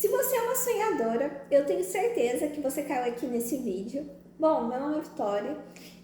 Se você é uma sonhadora, eu tenho certeza que você caiu aqui nesse vídeo. Bom, meu nome é Vitória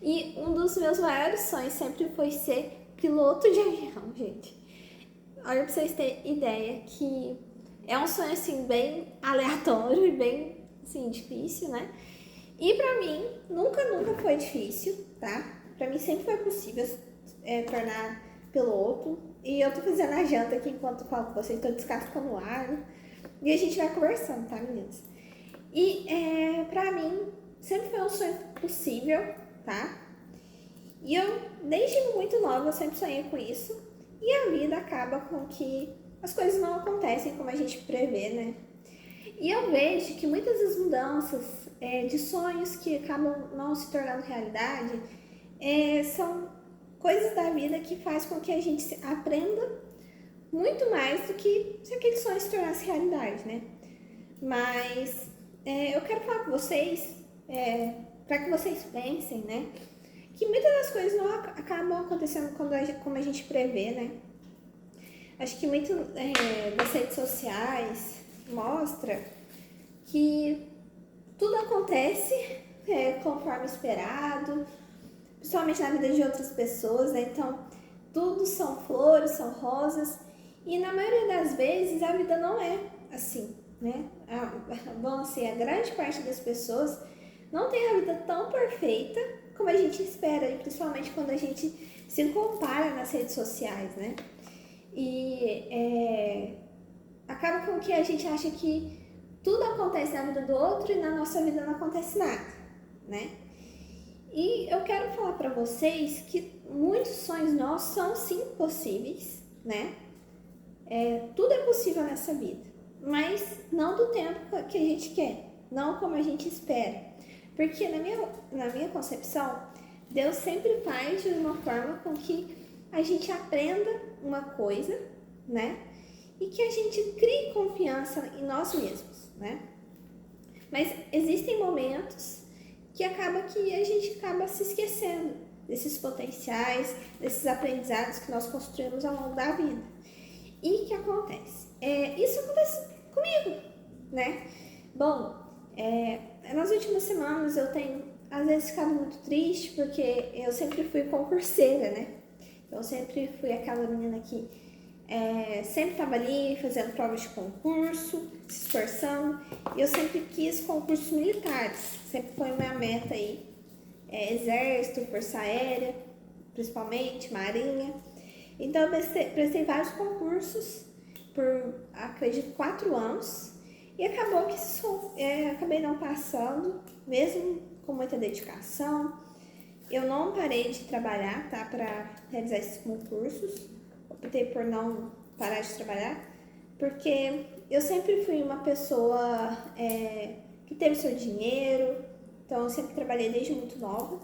e um dos meus maiores sonhos sempre foi ser piloto de avião, gente. Olha pra vocês terem ideia que é um sonho assim bem aleatório e bem assim difícil, né? E pra mim nunca foi difícil, tá? Pra mim sempre foi possível tornar piloto. E eu tô fazendo a janta aqui enquanto falo com vocês, tô descascando o alho. E a gente vai conversando, tá, meninas? E pra mim sempre foi um sonho possível, tá? E eu, desde muito nova, eu sempre sonhei com isso. E a vida acaba com que as coisas não acontecem como a gente prevê, né? E eu vejo que muitas das mudanças de sonhos que acabam não se tornando realidade são coisas da vida que faz com que a gente aprenda muito mais do que se aquele sonho se tornasse realidade, né? Mas eu quero falar com vocês, para que vocês pensem, né? Que muitas das coisas não acabam acontecendo como a gente prevê, né? Acho que muito das redes sociais mostra que tudo acontece conforme esperado, principalmente na vida de outras pessoas, né? Então, tudo são flores, são rosas, e na maioria das vezes a vida não é assim, né? A grande parte das pessoas não tem a vida tão perfeita como a gente espera, e principalmente quando a gente se compara nas redes sociais, né? E acaba com que a gente acha que tudo acontece na vida do outro e na nossa vida não acontece nada, né? E eu quero falar para vocês que muitos sonhos nossos são sim possíveis, né? Tudo é possível nessa vida, mas não do tempo que a gente quer, não como a gente espera. Porque na minha concepção, Deus sempre faz de uma forma com que a gente aprenda uma coisa, né? E que a gente crie confiança em nós mesmos, né? Mas existem momentos que a gente acaba se esquecendo desses potenciais, desses aprendizados que nós construímos ao longo da vida. E o que acontece? Isso acontece comigo, né? Bom, nas últimas semanas eu tenho, às vezes, ficado muito triste porque eu sempre fui concurseira, né? Eu sempre fui aquela menina que sempre estava ali fazendo provas de concurso, se esforçando. E eu sempre quis concursos militares, sempre foi minha meta aí. Exército, Força Aérea, principalmente, Marinha. Então eu prestei vários concursos por, acredito, 4 anos. E acabou que acabei não passando, mesmo com muita dedicação. Eu não parei de trabalhar, tá, para realizar esses concursos. Optei por não parar de trabalhar, porque eu sempre fui uma pessoa que teve seu dinheiro, então eu sempre trabalhei desde muito nova.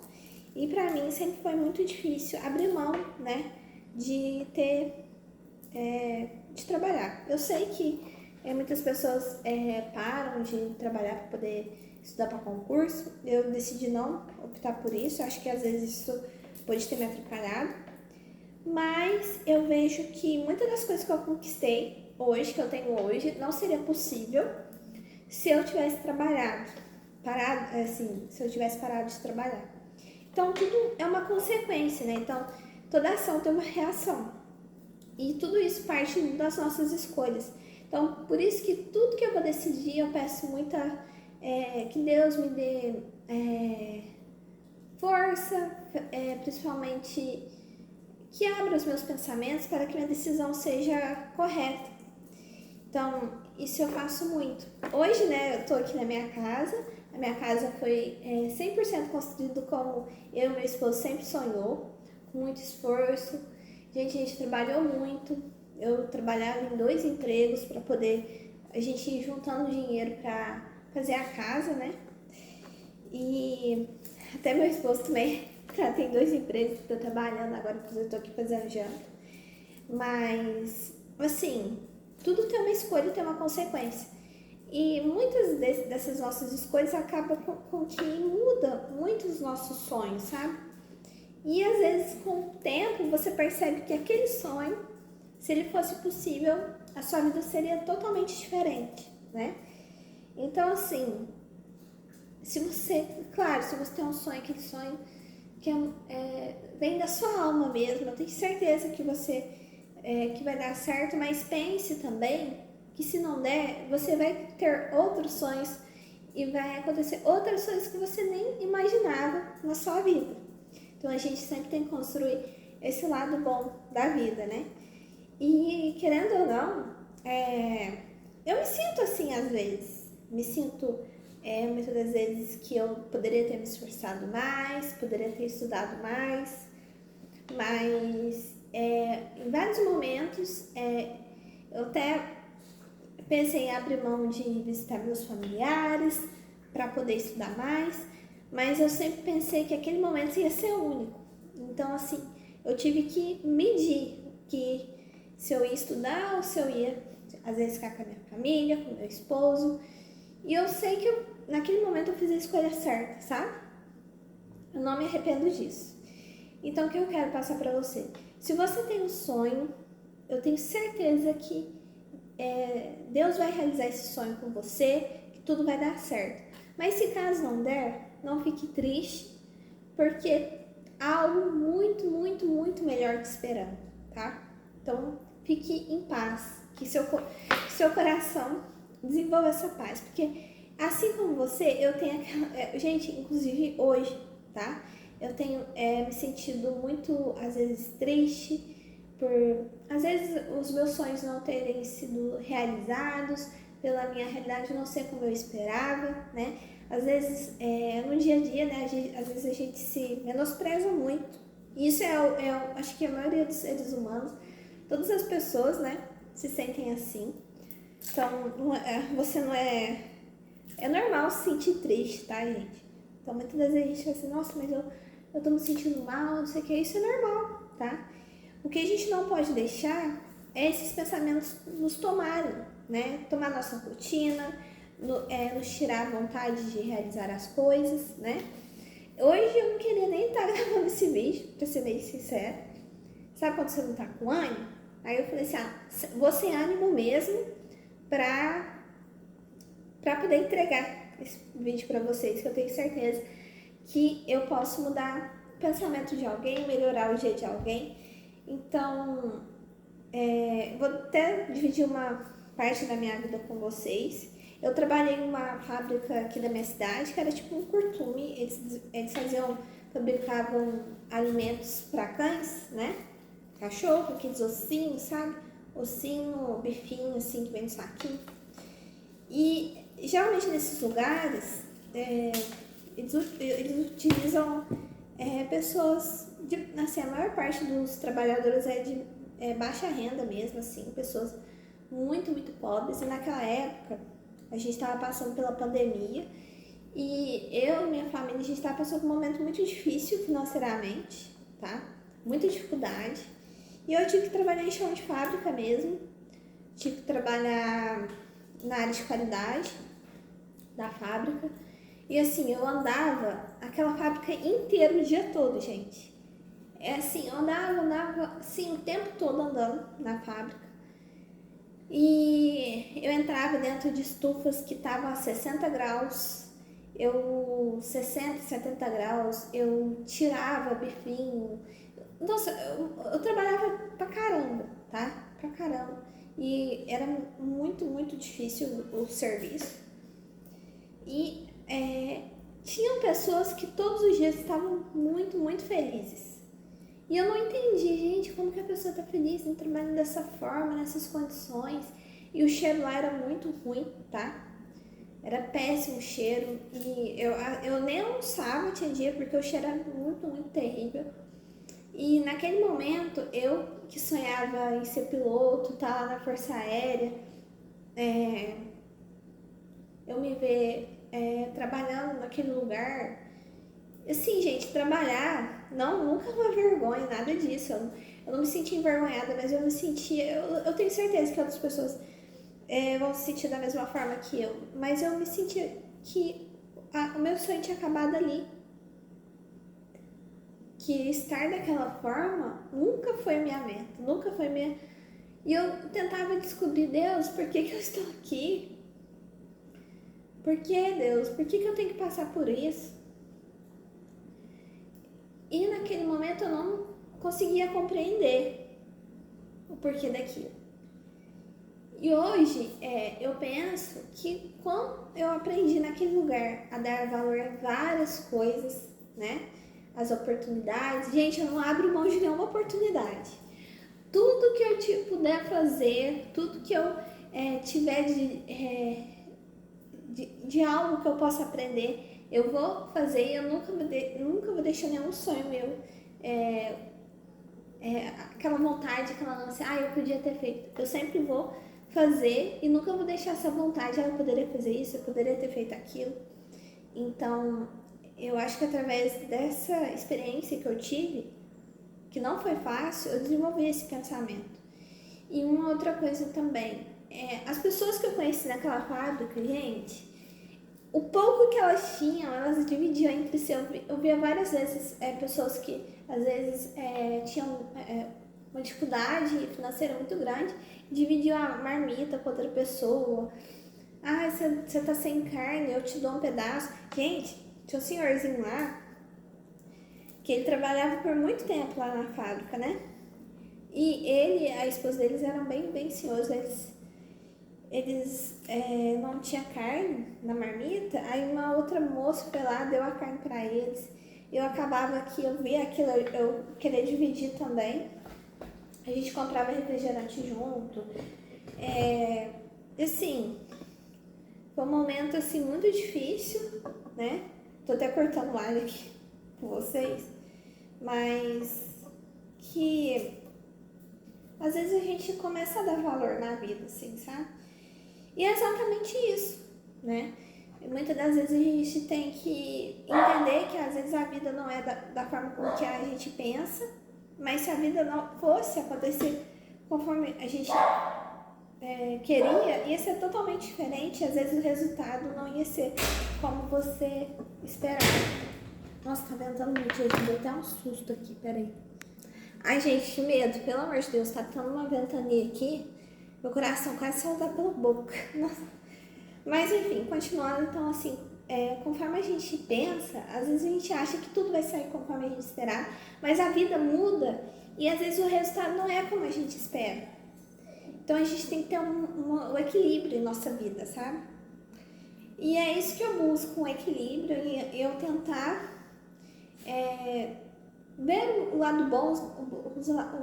E pra mim sempre foi muito difícil abrir mão, né, de trabalhar. Eu sei que muitas pessoas param de trabalhar para poder estudar para concurso. Eu decidi não optar por isso. Acho que às vezes isso pode ter me atrapalhado. Mas eu vejo que muitas das coisas que eu conquistei hoje, que eu tenho hoje, não seria possível se eu tivesse se eu tivesse parado de trabalhar. Então tudo é uma consequência, né? Então toda ação tem uma reação. E tudo isso parte das nossas escolhas. Então, por isso que tudo que eu vou decidir, eu peço que Deus me dê força, principalmente que abra os meus pensamentos para que minha decisão seja correta. Então, isso eu faço muito. Hoje, né, eu tô aqui na minha casa. A minha casa foi 100% construída como eu e meu esposo sempre sonhou, com muito esforço. A gente trabalhou muito. Eu trabalhava em 2 empregos para poder a gente ir juntando dinheiro para fazer a casa, né? E até meu esposo também tem 2 empregos que eu tô trabalhando agora, porque eu tô aqui fazendo janta. Mas, assim, tudo tem uma escolha e tem uma consequência. E muitas dessas nossas escolhas acabam com que muda muito os nossos sonhos, sabe? E às vezes, com o tempo, você percebe que aquele sonho, se ele fosse possível, a sua vida seria totalmente diferente. né? Então, assim, se você tem um sonho, aquele sonho que vem da sua alma mesmo, eu tenho certeza que que vai dar certo, mas pense também que se não der, você vai ter outros sonhos e vai acontecer outras coisas que você nem imaginava na sua vida. Então a gente sempre tem que construir esse lado bom da vida, né? E querendo ou não, eu me sinto assim às vezes. Me sinto muitas das vezes que eu poderia ter me esforçado mais, poderia ter estudado mais, mas em vários momentos eu até pensei em abrir mão de visitar meus familiares para poder estudar mais, mas eu sempre pensei que aquele momento ia ser único. Então, assim, eu tive que medir que se eu ia estudar ou se eu ia, às vezes, ficar com a minha família, com o meu esposo. E eu sei que naquele momento eu fiz a escolha certa, sabe? Eu não me arrependo disso. Então, o que eu quero passar para você? Se você tem um sonho, eu tenho certeza que Deus vai realizar esse sonho com você, que tudo vai dar certo. Mas se caso não der, não fique triste, porque há algo muito, muito, muito melhor te esperando, tá? Então, fique em paz, que seu coração desenvolva essa paz, porque assim como você, eu tenho aquela... gente, inclusive hoje, tá? Eu tenho me sentido muito, às vezes, triste, por às vezes os meus sonhos não terem sido realizados, pela minha realidade não ser como eu esperava, né? Às vezes, no dia a dia, né, às vezes a gente se menospreza muito. E isso acho que a maioria dos seres humanos, todas as pessoas, né, se sentem assim. Então, você não é... É normal se sentir triste, tá, gente? Então, muitas vezes a gente fica assim, nossa, mas eu tô me sentindo mal, não sei o que, isso é normal, tá? O que a gente não pode deixar é esses pensamentos nos tomarem, né? Tomar nossa rotina, nos tirar a vontade de realizar as coisas, né? Hoje eu não queria nem estar gravando esse vídeo, pra ser bem sincera. Sabe quando você não tá com ânimo? Aí eu falei assim, vou sem ânimo mesmo pra poder entregar esse vídeo pra vocês, que eu tenho certeza que eu posso mudar o pensamento de alguém, melhorar o dia de alguém. Então, vou até dividir uma parte da minha vida com vocês. Eu trabalhei em uma fábrica aqui da minha cidade, que era tipo um curtume. Eles fabricavam alimentos para cães, né? Cachorro, aqueles ossinhos, sabe? Ossinho, bifinho, assim, que vem no saquinho. E geralmente nesses lugares, eles utilizam pessoas, assim, a maior parte dos trabalhadores é de baixa renda mesmo, assim, pessoas muito, muito pobres. E naquela época, a gente estava passando pela pandemia e eu e minha família, a gente estava passando por um momento muito difícil financeiramente, tá? Muita dificuldade. E eu tive que trabalhar em chão de fábrica mesmo, tive que trabalhar na área de qualidade da fábrica. E assim, eu andava aquela fábrica inteira o dia todo, gente. Assim, eu andava assim, o tempo todo andando na fábrica. E eu entrava dentro de estufas que estavam a 60 graus, 60, 70 graus, eu tirava bifinho. Nossa, eu trabalhava pra caramba, tá? Pra caramba. E era muito, muito difícil o serviço. E tinham pessoas que todos os dias estavam muito, muito felizes. E eu não entendi, gente, como que a pessoa tá feliz em trabalhar dessa forma, nessas condições. E o cheiro lá era muito ruim, tá? Era péssimo o cheiro. E eu nem almoçava, tinha dia, porque o cheiro era muito, muito terrível. E naquele momento, eu que sonhava em ser piloto, tá lá na Força Aérea, eu me ver trabalhando naquele lugar. Assim, gente, trabalhar nunca é uma vergonha, nada disso. Eu não me senti envergonhada, mas eu me sentia... Eu tenho certeza que outras pessoas vão se sentir da mesma forma que eu. Mas eu me sentia que o meu sonho tinha acabado ali. Que estar daquela forma nunca foi minha meta, nunca foi minha... E eu tentava descobrir, Deus, por que eu estou aqui? Por que, Deus? Por que eu tenho que passar por isso? E naquele momento eu não conseguia compreender o porquê daquilo. E hoje eu penso que quando eu aprendi naquele lugar a dar valor a várias coisas, né? As oportunidades. Gente, eu não abro mão de nenhuma oportunidade. Tudo que eu puder fazer, tudo que eu tiver de algo que eu possa aprender, eu vou fazer e eu nunca vou deixar nenhum sonho meu, aquela vontade, aquela ânsia, eu podia ter feito. Eu sempre vou fazer e nunca vou deixar essa vontade, eu poderia fazer isso, eu poderia ter feito aquilo. Então, eu acho que através dessa experiência que eu tive, que não foi fácil, eu desenvolvi esse pensamento. E uma outra coisa também, as pessoas que eu conheci naquela fábrica, gente, o pouco que elas tinham, elas dividiam entre si. Eu via várias vezes pessoas que às vezes tinham uma dificuldade financeira muito grande, dividiam a marmita com outra pessoa. Você tá sem carne, eu te dou um pedaço. Gente, tinha um senhorzinho lá, que ele trabalhava por muito tempo lá na fábrica, né? E ele e a esposa deles eram bem senhores, eles não tinham carne na marmita, aí uma outra moça foi lá, deu a carne para eles. Eu acabava que eu via aquilo, eu queria dividir também. A gente comprava refrigerante junto. Assim, foi um momento assim muito difícil, né? Tô até cortando o alho aqui com vocês, mas que às vezes a gente começa a dar valor na vida, assim, sabe? E é exatamente isso, né? E muitas das vezes a gente tem que entender que às vezes a vida não é da forma como que a gente pensa, mas se a vida não fosse acontecer conforme a gente queria, ia ser totalmente diferente. Às vezes o resultado não ia ser como você esperava. Nossa, tá ventando muito, gente, me deu até um susto aqui, peraí. Ai, gente, que medo, pelo amor de Deus, tá tendo uma ventania aqui, meu coração quase saiu pela boca. Nossa. Mas enfim, continuando, então assim, conforme a gente pensa, às vezes a gente acha que tudo vai sair conforme a gente esperar, mas a vida muda e às vezes o resultado não é como a gente espera. Então a gente tem que ter um equilíbrio em nossa vida, sabe? E é isso que eu busco, um equilíbrio, e eu tentar ver o lado bom,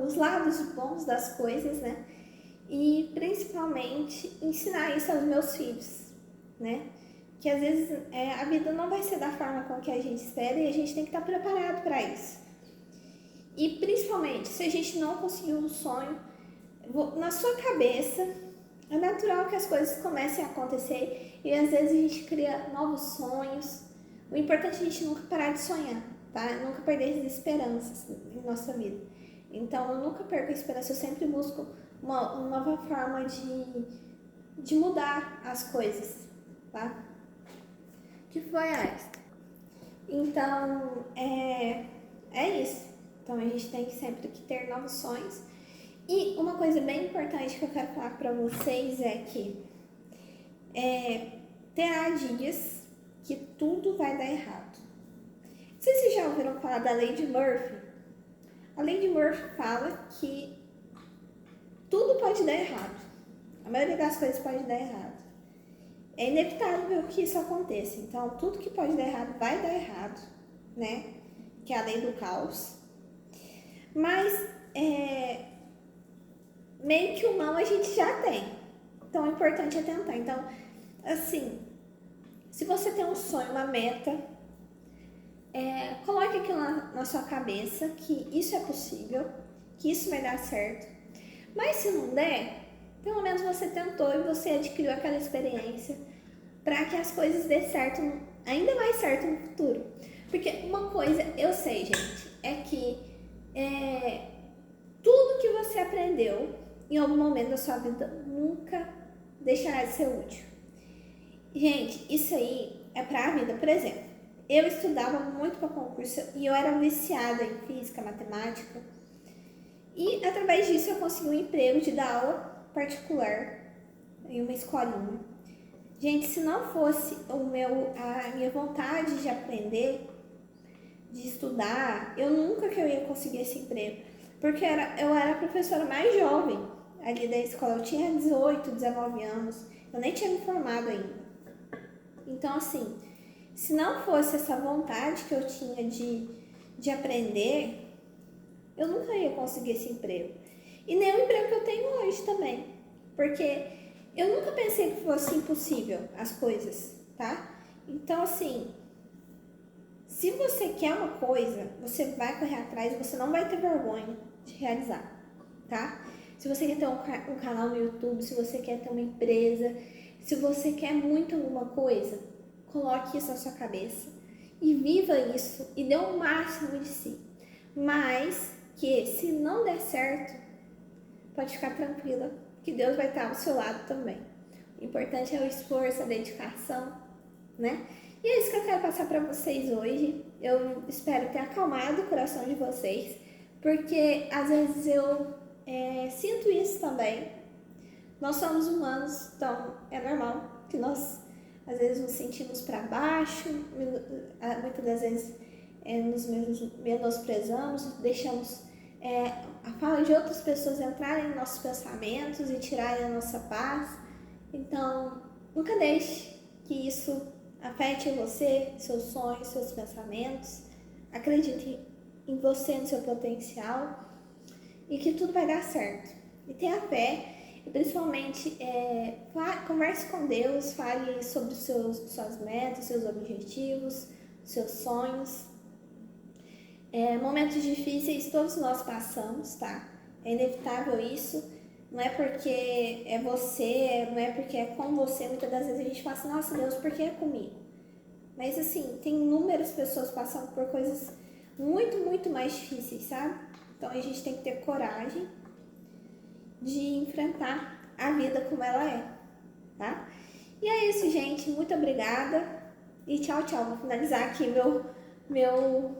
os lados bons das coisas, né? E principalmente ensinar isso aos meus filhos, né? Que às vezes a vida não vai ser da forma com que a gente espera e a gente tem que estar preparado para isso. E principalmente, se a gente não conseguiu um sonho, na sua cabeça, é natural que as coisas comecem a acontecer e às vezes a gente cria novos sonhos. O importante é a gente nunca parar de sonhar, tá? Nunca perder as esperanças em nossa vida. Então, eu nunca perco a esperança, eu sempre busco uma nova forma de mudar as coisas, tá? Que foi essa? Então, é isso. Então, a gente tem sempre que ter novos sonhos. E uma coisa bem importante que eu quero falar para vocês é que terá dias que tudo vai dar errado. Não sei se vocês já ouviram falar da lei de Murphy. A lei de Murphy fala que tudo pode dar errado. A maioria das coisas pode dar errado. É inevitável que isso aconteça. Então, tudo que pode dar errado vai dar errado, né? Que é a lei do caos. Mas, meio que o não a gente já tem. Então, o importante é tentar. Então, assim, se você tem um sonho, uma meta, coloque aquilo na sua cabeça, que isso é possível, que isso vai dar certo. Mas se não der, pelo menos você tentou e você adquiriu aquela experiência para que as coisas dê certo, ainda mais certo no futuro. Porque uma coisa eu sei, gente, é que tudo que você aprendeu em algum momento da sua vida nunca deixará de ser útil. Gente, isso aí é para a vida. Por exemplo, eu estudava muito para concurso e eu era viciada em física, matemática. E através disso eu consegui um emprego de dar aula particular em uma escolinha. Gente, se não fosse a minha vontade de aprender, de estudar, eu nunca que eu ia conseguir esse emprego. Porque eu era a professora mais jovem ali da escola. Eu tinha 18, 19 anos. Eu nem tinha me formado ainda. Então, assim, se não fosse essa vontade que eu tinha de aprender, eu nunca ia conseguir esse emprego. E nem o emprego que eu tenho hoje também. Porque eu nunca pensei que fosse impossível as coisas, tá? Então, assim, se você quer uma coisa, você vai correr atrás, você não vai ter vergonha de realizar, tá? Se você quer ter um canal no YouTube, se você quer ter uma empresa, se você quer muito alguma coisa, coloque isso na sua cabeça e viva isso e dê o máximo de si. Mas que se não der certo, pode ficar tranquila que Deus vai estar ao seu lado também. O importante é o esforço, a dedicação, né? E é isso que eu quero passar para vocês hoje. Eu espero ter acalmado o coração de vocês, porque às vezes eu sinto isso também. Nós somos humanos, então é normal que nós às vezes nos sentimos para baixo, muitas das vezes nos menosprezamos, deixamos a fala de outras pessoas entrarem em nossos pensamentos e tirarem a nossa paz. Então, nunca deixe que isso afete você, seus sonhos, seus pensamentos. Acredite em você, no seu potencial e que tudo vai dar certo. E tenha fé e principalmente converse com Deus, fale sobre suas metas, seus objetivos, seus sonhos. Momentos difíceis todos nós passamos, tá? É inevitável isso. Não é porque é você, não é porque é com você. Muitas das vezes a gente fala assim, nossa Deus, por que é comigo? Mas assim, tem inúmeras pessoas passando por coisas muito, muito mais difíceis, sabe? Então a gente tem que ter coragem de enfrentar a vida como ela é, tá? E é isso, gente. Muito obrigada. E tchau, tchau. Vou finalizar aqui meu